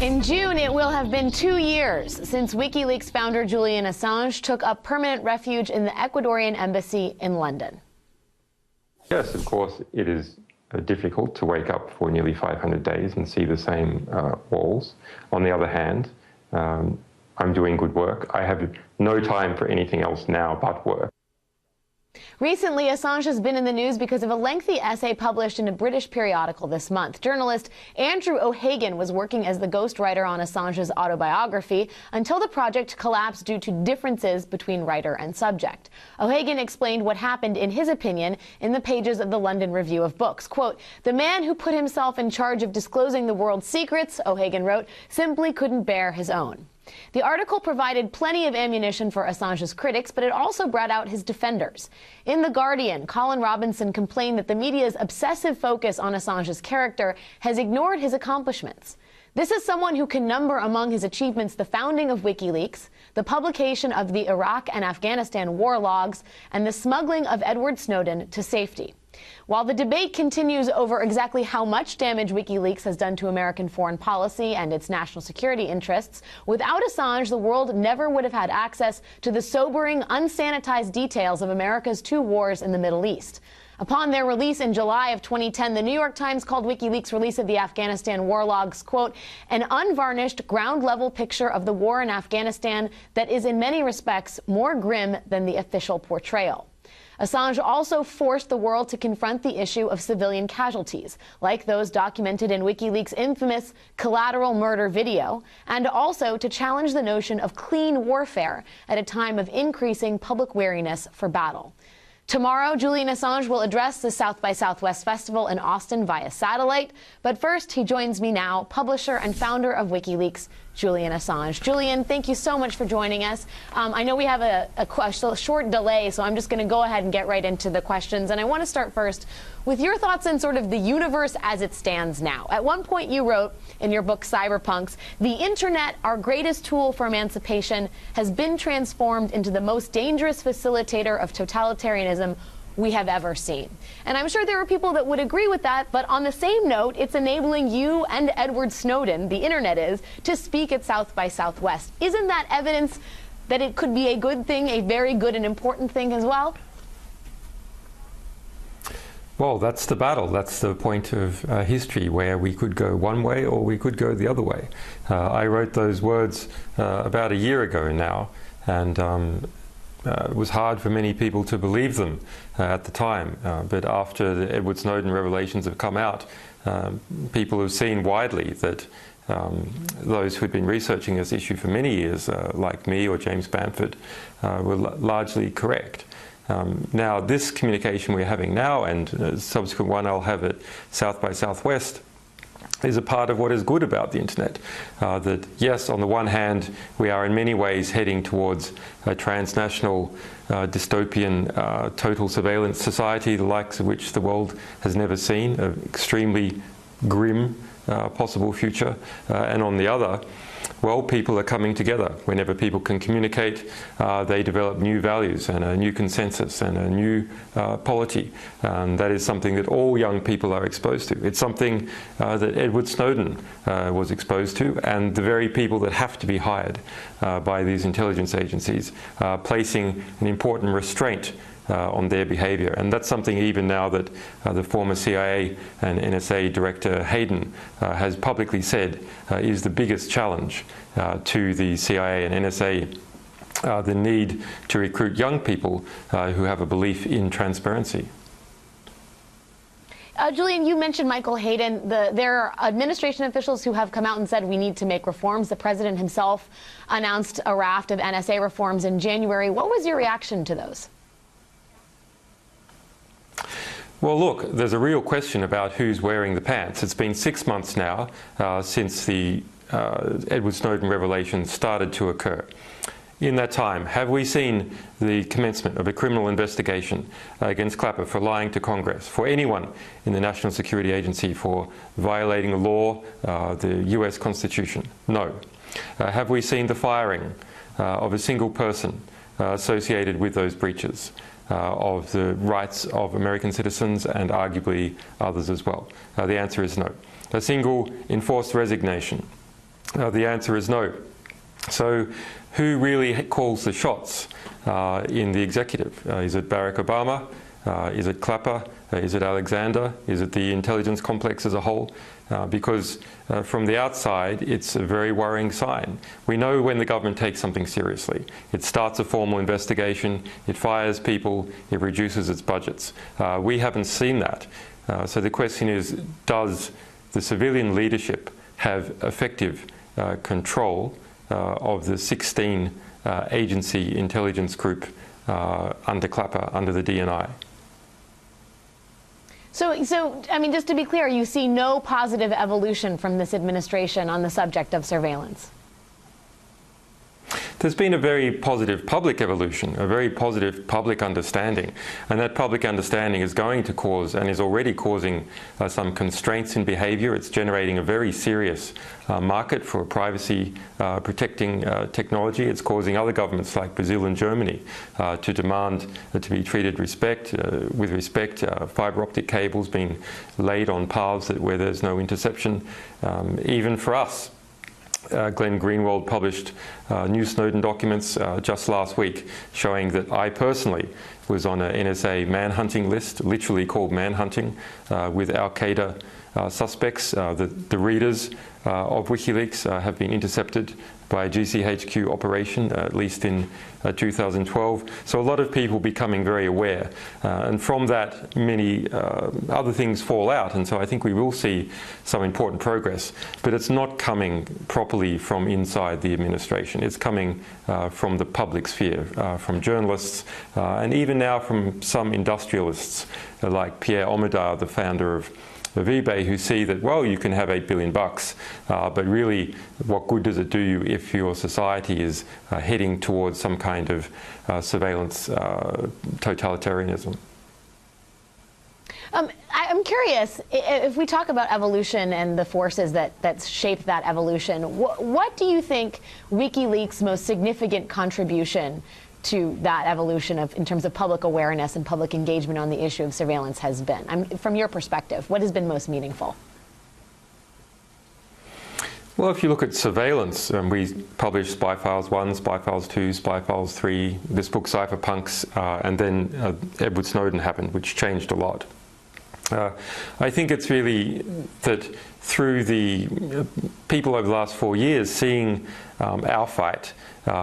In June, it will have been 2 years since WikiLeaks founder Julian Assange took up permanent refuge in the Ecuadorian embassy in London. Yes, of course, it is difficult to wake up for nearly 500 days and see the same walls. On the other hand, I'm doing good work. I have no time for anything else now but work. Recently, Assange has been in the news because of a lengthy essay published in a British periodical this month. Journalist Andrew O'Hagan was working as the ghostwriter on Assange's autobiography until the project collapsed due to differences between writer and subject. O'Hagan explained what happened, in his opinion, in the pages of the London Review of Books. Quote, "The man who put himself in charge of disclosing the world's secrets," O'Hagan wrote, "simply couldn't bear his own." The article provided plenty of ammunition for Assange's critics, but it also brought out his defenders. In The Guardian, Colin Robinson complained that the media's obsessive focus on Assange's character has ignored his accomplishments. This is someone who can number among his achievements the founding of WikiLeaks, the publication of the Iraq and Afghanistan war logs, and the smuggling of Edward Snowden to safety. While the debate continues over exactly how much damage WikiLeaks has done to American foreign policy and its national security interests, without Assange, the world never would have had access to the sobering, unsanitized details of America's 2 wars in the Middle East. Upon their release in July of 2010, the New York Times called WikiLeaks' release of the Afghanistan war logs, quote, "an unvarnished, ground-level picture of the war in Afghanistan that is in many respects more grim than the official portrayal." Assange also forced the world to confront the issue of civilian casualties, like those documented in WikiLeaks' infamous collateral murder video, and also to challenge the notion of clean warfare at a time of increasing public wariness for battle. Tomorrow, Julian Assange will address the South by Southwest Festival in Austin via satellite. But first, he joins me now, publisher and founder of WikiLeaks, Julian Assange. Julian, thank you so much for joining us. I know we have a short delay, so I'm just going to go ahead and get right into the questions. And I want to start first with your thoughts on sort of the universe as it stands now. At one point, you wrote in your book, Cyberpunks, "The internet, our greatest tool for emancipation, has been transformed into the most dangerous facilitator of totalitarianism we have ever seen." And I'm sure there are people that would agree with that, but on the same note, it's enabling you and Edward Snowden, the internet is, to speak at South by Southwest. Isn't that evidence that it could be a good thing, a very good and important thing as well? Well, that's the battle. That's the point of history, where we could go one way or we could go the other way. I wrote those words about a year ago now, and it was hard for many people to believe them at the time. But after the Edward Snowden revelations have come out, people have seen widely that those who had been researching this issue for many years, like me or James Bamford, were largely correct. Now, this communication we're having now, and a subsequent one I'll have at South by Southwest, is a part of what is good about the internet. That yes, on the one hand, we are in many ways heading towards a transnational, dystopian, total surveillance society, the likes of which the world has never seen, an extremely grim possible future. And on the other, well, people are coming together. Whenever people can communicate, they develop new values and a new consensus and a new polity. That is something that all young people are exposed to. It's something that Edward Snowden was exposed to, and the very people that have to be hired by these intelligence agencies, placing an important restraint on their behavior. And that's something even now that the former CIA and NSA Director Hayden has publicly said is the biggest challenge to the CIA and NSA, the need to recruit young people who have a belief in transparency. Julian, you mentioned Michael Hayden. There are administration officials who have come out and said we need to make reforms. The president himself announced a raft of NSA reforms in January. What was your reaction to those? Well, look, there's a real question about who's wearing the pants. It's been 6 months now since the Edward Snowden revelations started to occur. In that time, have we seen the commencement of a criminal investigation against Clapper for lying to Congress, for anyone in the National Security Agency for violating the law, the US Constitution? No. Have we seen the firing of a single person associated with those breaches of the rights of American citizens and arguably others as well? The answer is no. A single enforced resignation The answer is no. So who really calls the shots in the executive? Is it Barack Obama? Is it Clapper? Is it Alexander? Is it the intelligence complex as a whole? Because from the outside, it's a very worrying sign. We know when the government takes something seriously. It starts a formal investigation, it fires people, it reduces its budgets. We haven't seen that. So the question is, does the civilian leadership have effective control of the 16 agency intelligence group under Clapper, under the DNI? So, I mean, just to be clear, you see no positive evolution from this administration on the subject of surveillance? There's been a very positive public evolution, a very positive public understanding, and that public understanding is going to cause, and is already causing, some constraints in behaviour. It's generating a very serious market for privacy protecting technology. It's causing other governments like Brazil and Germany to demand to be treated with respect, fibre optic cables being laid on paths where there's no interception. Even for us, Glenn Greenwald published new Snowden documents just last week showing that I personally was on an NSA manhunting list, literally called manhunting, with Al-Qaeda suspects. The readers of WikiLeaks have been intercepted by a GCHQ operation, at least in 2012. So a lot of people becoming very aware. And from that, many other things fall out. And so I think we will see some important progress. But it's not coming properly from inside the administration. It's coming from the public sphere, from journalists, and even now from some industrialists like Pierre Omidyar, the founder of eBay, who see that, well, you can have $8 billion, but really, what good does it do you if your society is heading towards some kind of surveillance totalitarianism? I'm curious, if we talk about evolution and the forces that shaped that evolution, what do you think WikiLeaks' most significant contribution to that evolution in terms of public awareness and public engagement on the issue of surveillance has been? From your perspective, what has been most meaningful? Well, if you look at surveillance, we published Spy Files 1, Spy Files 2, Spy Files 3, this book Cypherpunks, and then Edward Snowden happened, which changed a lot. I think it's really that through the people over the last 4 years seeing our fight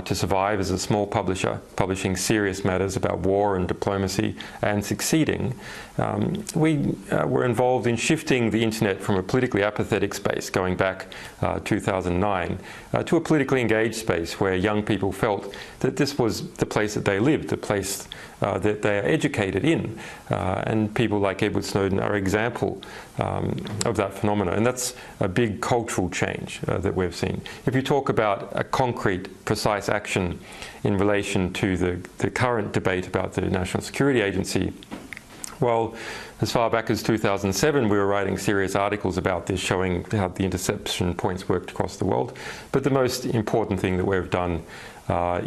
to survive as a small publisher, publishing serious matters about war and diplomacy and succeeding, we were involved in shifting the internet from a politically apathetic space going back 2009 to a politically engaged space where young people felt that this was the place that they lived, the place that they are educated in. And people like Edward Snowden are an example of that phenomenon. And that's a big cultural change that we've seen. If you talk about a concrete, precise action in relation to the current debate about the National Security Agency, well, as far back as 2007, we were writing serious articles about this, showing how the interception points worked across the world. But the most important thing that we've done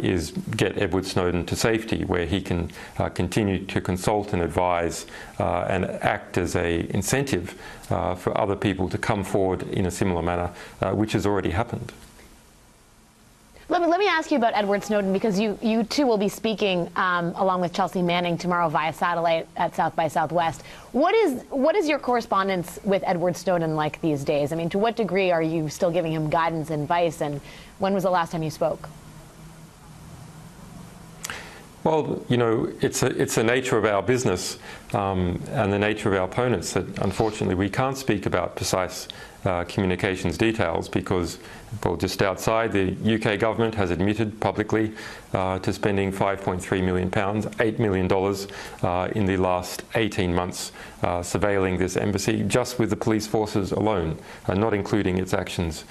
is get Edward Snowden to safety, where he can continue to consult and advise and act as an incentive for other people to come forward in a similar manner, which has already happened. Let me ask you about Edward Snowden, because you too will be speaking along with Chelsea Manning tomorrow via satellite at South by Southwest. What is your correspondence with Edward Snowden like these days? I mean, to what degree are you still giving him guidance and advice, and when was the last time you spoke? Well, you know, it's the nature of our business and the nature of our opponents that unfortunately we can't speak about precise communications details because, well, just outside, the UK government has admitted publicly to spending £5.3 million, $8 million in the last 18 months surveilling this embassy, just with the police forces alone, not including its actions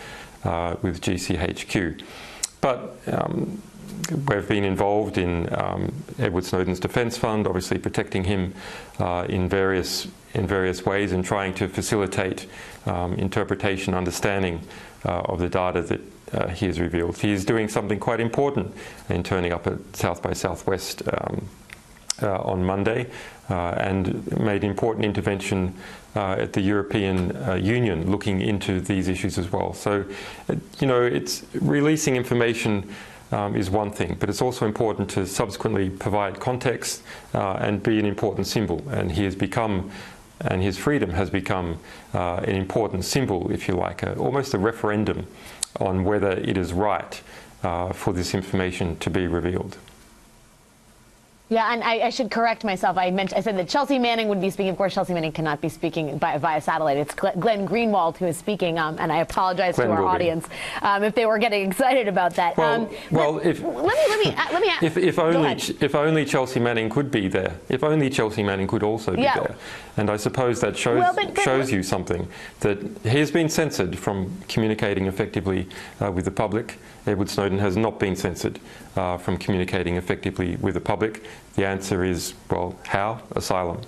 with GCHQ. But we've been involved in Edward Snowden's defence fund, obviously protecting him in various ways and trying to facilitate interpretation, understanding of the data that he has revealed. He is doing something quite important in turning up at South by Southwest on Monday and made an important intervention at the European Union looking into these issues as well. So, you know, it's releasing information is one thing, but it's also important to subsequently provide context and be an important symbol. And he has become, and his freedom has become an important symbol, if you like, almost a referendum on whether it is right for this information to be revealed. Yeah, and I should correct myself. I said that Chelsea Manning would be speaking. Of course, Chelsea Manning cannot be speaking via satellite. It's Glenn Greenwald who is speaking, and I apologize to our audience if they were getting excited about that. If only Chelsea Manning could be there. If only Chelsea Manning could also be there. And I suppose that shows you something, that he has been censored from communicating effectively with the public. Edward Snowden has not been censored from communicating effectively with the public. The answer is, well, how? Asylum.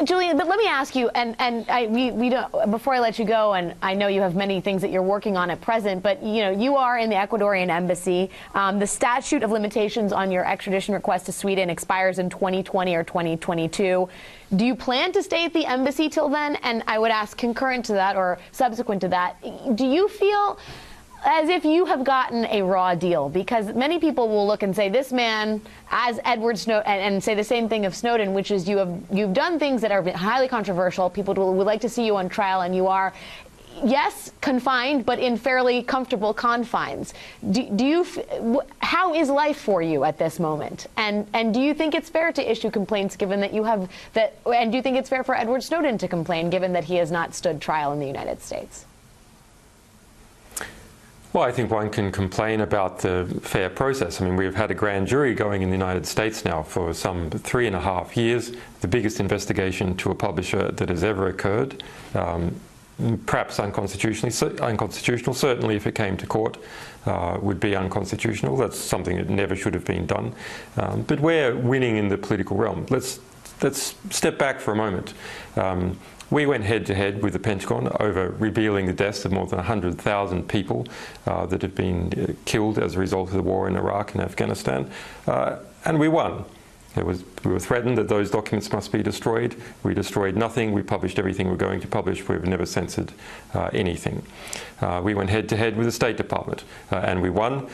Julian, but let me ask you, we don't, before I let you go, and I know you have many things that you're working on at present, but you know, you are in the Ecuadorian embassy. The statute of limitations on your extradition request to Sweden expires in 2020 or 2022. Do you plan to stay at the embassy till then? And I would ask, concurrent to that or subsequent to that, do you feel as if you have gotten a raw deal? Because many people will look and say, this man, as Edward Snowden, and say the same thing of Snowden, which is you've done things that are highly controversial. People would like to see you on trial, and you are, yes, confined, but in fairly comfortable confines. How is life for you at this moment? And do you think it's fair to issue complaints given that you have that? And do you think it's fair for Edward Snowden to complain given that he has not stood trial in the United States? Well, I think one can complain about the fair process. I mean, we've had a grand jury going in the United States now for some 3.5 years, the biggest investigation to a publisher that has ever occurred. Perhaps unconstitutional, certainly if it came to court, would be unconstitutional. That's something that never should have been done. But we're winning in the political realm. Let's step back for a moment. We went head-to-head with the Pentagon over revealing the deaths of more than 100,000 people that have been killed as a result of the war in Iraq and Afghanistan, and we won. We were threatened that those documents must be destroyed. We destroyed nothing. We published everything we're going to publish. We've never censored anything. We went head-to-head with the State Department, and we won.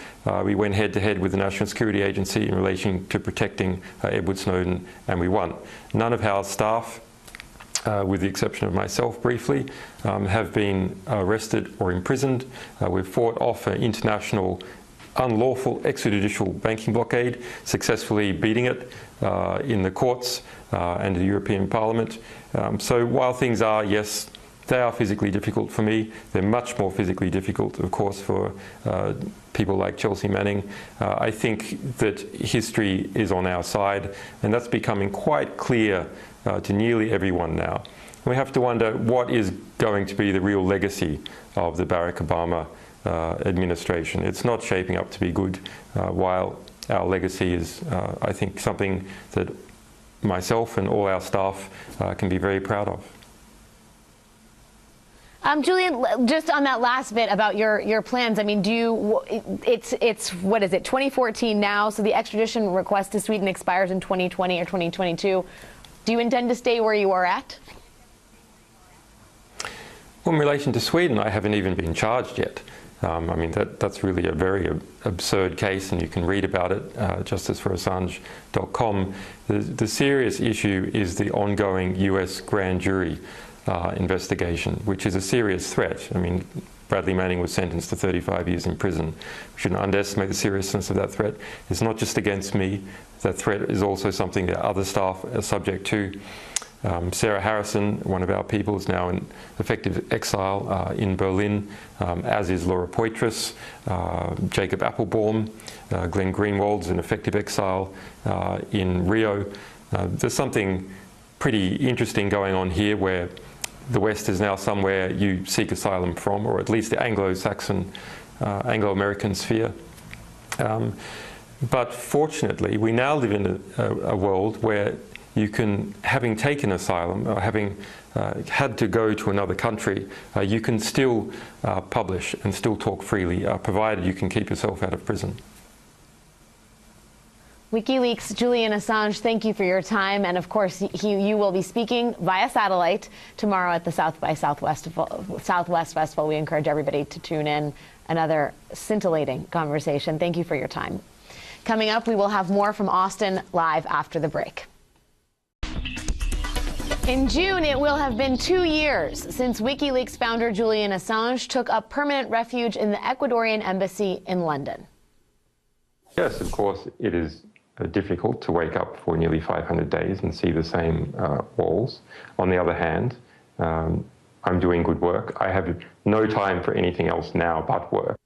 We went head-to-head with the National Security Agency in relation to protecting Edward Snowden, and we won. None of our staff, with the exception of myself briefly, have been arrested or imprisoned. We've fought off an international unlawful extrajudicial banking blockade, successfully beating it in the courts and the European Parliament. So while things are, yes, they are physically difficult for me, they're much more physically difficult, of course, for people like Chelsea Manning. I think that history is on our side, and that's becoming quite clear to nearly everyone now. We have to wonder what is going to be the real legacy of the Barack Obama administration. It's not shaping up to be good, while our legacy is, I think, something that myself and all our staff can be very proud of. Julian, just on that last bit about your plans, I mean, it's what is it, 2014 now, so the extradition request to Sweden expires in 2020 or 2022. Do you intend to stay where you are at? Well, in relation to Sweden, I haven't even been charged yet. I mean, that's really a very absurd case, and you can read about it, justiceforassange.com. The serious issue is the ongoing US grand jury investigation, which is a serious threat. I mean, Bradley Manning was sentenced to 35 years in prison. We shouldn't underestimate the seriousness of that threat. It's not just against me. That threat is also something that other staff are subject to. Sarah Harrison, one of our people, is now in effective exile in Berlin, as is Laura Poitras, Jacob Appelbaum, Glenn Greenwald's in effective exile in Rio. There's something pretty interesting going on here where the West is now somewhere you seek asylum from, or at least the Anglo-Saxon, Anglo-American sphere. But fortunately, we now live in a world where you can, having taken asylum or having had to go to another country, you can still publish and still talk freely, provided you can keep yourself out of prison. WikiLeaks' Julian Assange, thank you for your time. And of course, you will be speaking via satellite tomorrow at the South by Southwest Festival. We encourage everybody to tune in. Another scintillating conversation. Thank you for your time. Coming up, we will have more from Austin live after the break. In June, it will have been 2 years since WikiLeaks founder Julian Assange took up permanent refuge in the Ecuadorian embassy in London. Yes, of course, it is difficult to wake up for nearly 500 days and see the same walls. On the other hand, I'm doing good work. I have no time for anything else now but work.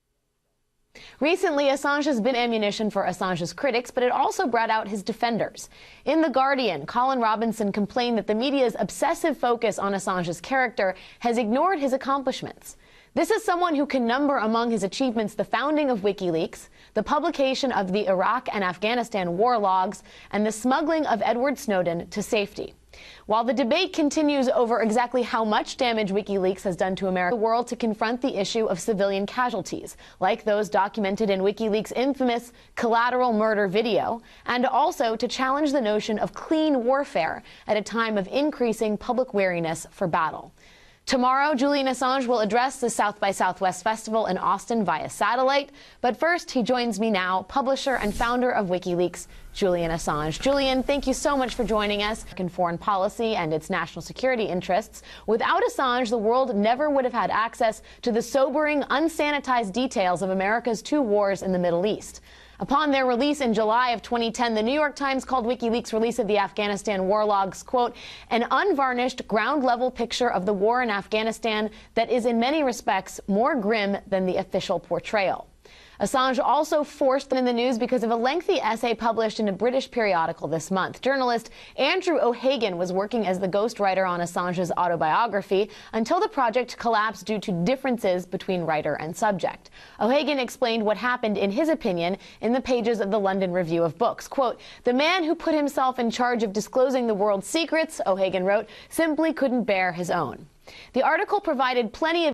Recently, Assange has been ammunition for Assange's critics, but it also brought out his defenders. In The Guardian, Colin Robinson complained that the media's obsessive focus on Assange's character has ignored his accomplishments. This is someone who can number among his achievements the founding of WikiLeaks, the publication of the Iraq and Afghanistan war logs, and the smuggling of Edward Snowden to safety. While the debate continues over exactly how much damage WikiLeaks has done to America, the world to confront the issue of civilian casualties, like those documented in WikiLeaks' infamous collateral murder video, and also to challenge the notion of clean warfare at a time of increasing public wariness for battle. Tomorrow, Julian Assange will address the South by Southwest Festival in Austin via satellite. But first, he joins me now, publisher and founder of WikiLeaks, Julian Assange. Julian, thank you so much for joining us. In foreign policy and its national security interests, without Assange, the world never would have had access to the sobering, unsanitized details of America's 2 wars in the Middle East. Upon their release in July of 2010, the New York Times called WikiLeaks' release of the Afghanistan war logs, quote, an unvarnished, ground-level picture of the war in Afghanistan that is in many respects more grim than the official portrayal. Assange also forced in the news because of a lengthy essay published in a British periodical this month. Journalist Andrew O'Hagan was working as the ghostwriter on Assange's autobiography until the project collapsed due to differences between writer and subject. O'Hagan explained what happened, in his opinion, in the pages of the London Review of Books. Quote, the man who put himself in charge of disclosing the world's secrets, O'Hagan wrote, simply couldn't bear his own. The article provided plenty of